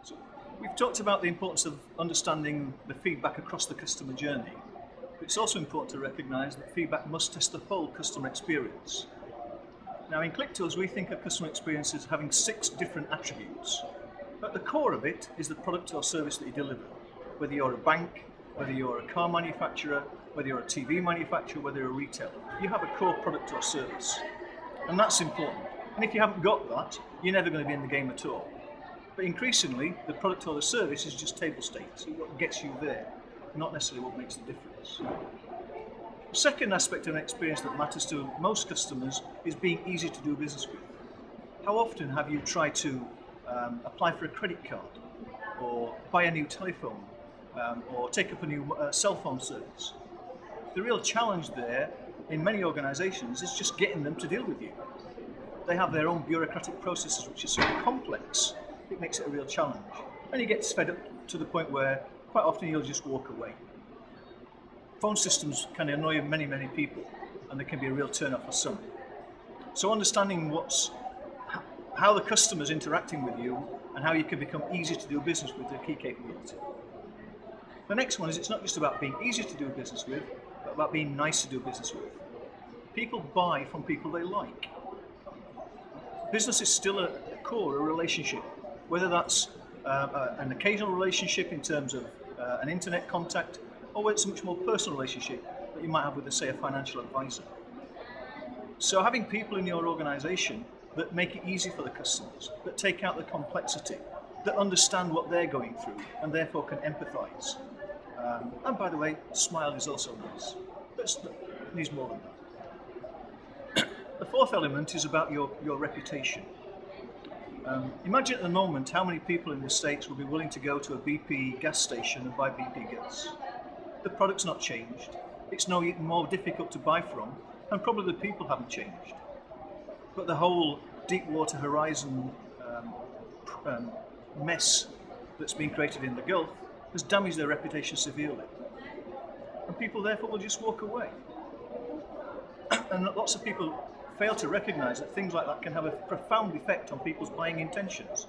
So we've talked about the importance of understanding the feedback across the customer journey, but it's also important to recognise that feedback must test the whole customer experience. Now in Clicktools we think of customer experience as having 6 different attributes. At the core of it is the product or service that you deliver. Whether you're a bank, whether you're a car manufacturer, whether you're a TV manufacturer, whether you're a retailer, you have a core product or service. And that's important. And if you haven't got that, you're never going to be in the game at all. But increasingly, the product or the service is just table stakes. It's what gets you there, not necessarily what makes the difference. The second aspect of an experience that matters to most customers is being easy to do business with. How often have you tried to apply for a credit card, or buy a new telephone, or take up a new cell phone service? The real challenge there in many organisations is just getting them to deal with you. They have their own bureaucratic processes which are so complex, it makes it a real challenge. And you get fed up to the point where quite often you'll just walk away. Phone systems can annoy many people, and they can be a real turn off for some. So understanding how the customer's interacting with you and how you can become easy to do business with is a key capability. The next one is it's not just about being easy to do business with, but about being nice to do business with. People buy from people they like. Business is still a core, a relationship, whether that's an occasional relationship in terms of an internet contact, or whether it's a much more personal relationship that you might have with, say, a financial advisor. So having people in your organisation that make it easy for the customers, that take out the complexity, that understand what they're going through and therefore can empathise. And by the way, smile is also nice, but it needs more than that. The fourth element is about your reputation. Imagine at the moment how many people in the States will be willing to go to a BP gas station and buy BP gas. The product's not changed, it's no more difficult to buy from, and probably the people haven't changed. But the whole Deepwater Horizon mess that's been created in the Gulf has damaged their reputation severely. And people therefore will just walk away. And lots of people fail to recognise that things like that can have a profound effect on people's buying intentions.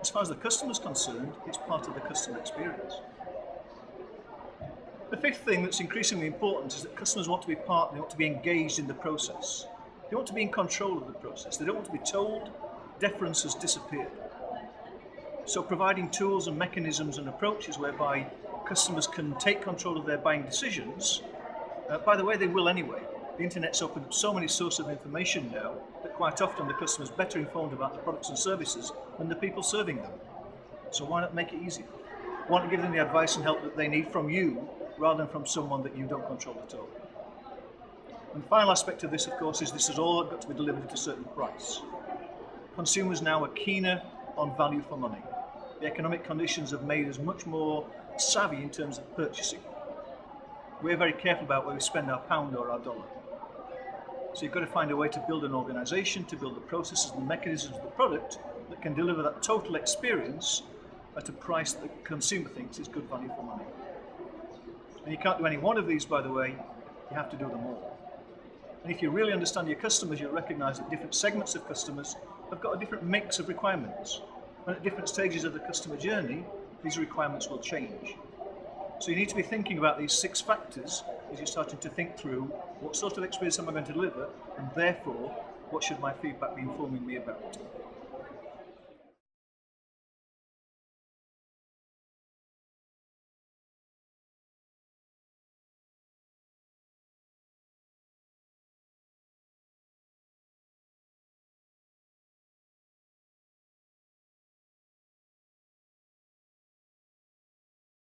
As far as the customer's concerned, it's part of the customer experience. The fifth thing that's increasingly important is that customers want to be part, they want to be engaged in the process. They want to be in control of the process. They don't want to be told. Deference has disappeared. So providing tools and mechanisms and approaches whereby customers can take control of their buying decisions, by the way, they will anyway. The internet's opened up so many sources of information now that quite often the customer's better informed about the products and services than the people serving them. So why not make it easier? Why not give them the advice and help that they need from you rather than from someone that you don't control at all? And the final aspect of this, of course, is this has all got to be delivered at a certain price. Consumers now are keener on value for money. The economic conditions have made us much more savvy in terms of purchasing. We're very careful about where we spend our pound or our dollar. So you've got to find a way to build an organisation, to build the processes and the mechanisms of the product that can deliver that total experience at a price that the consumer thinks is good value for money. And you can't do any one of these, by the way, you have to do them all. And if you really understand your customers, you'll recognise that different segments of customers have got a different mix of requirements. And at different stages of the customer journey, these requirements will change. So you need to be thinking about these 6 factors as you're starting to think through what sort of experience am I going to deliver, and therefore, what should my feedback be informing me about.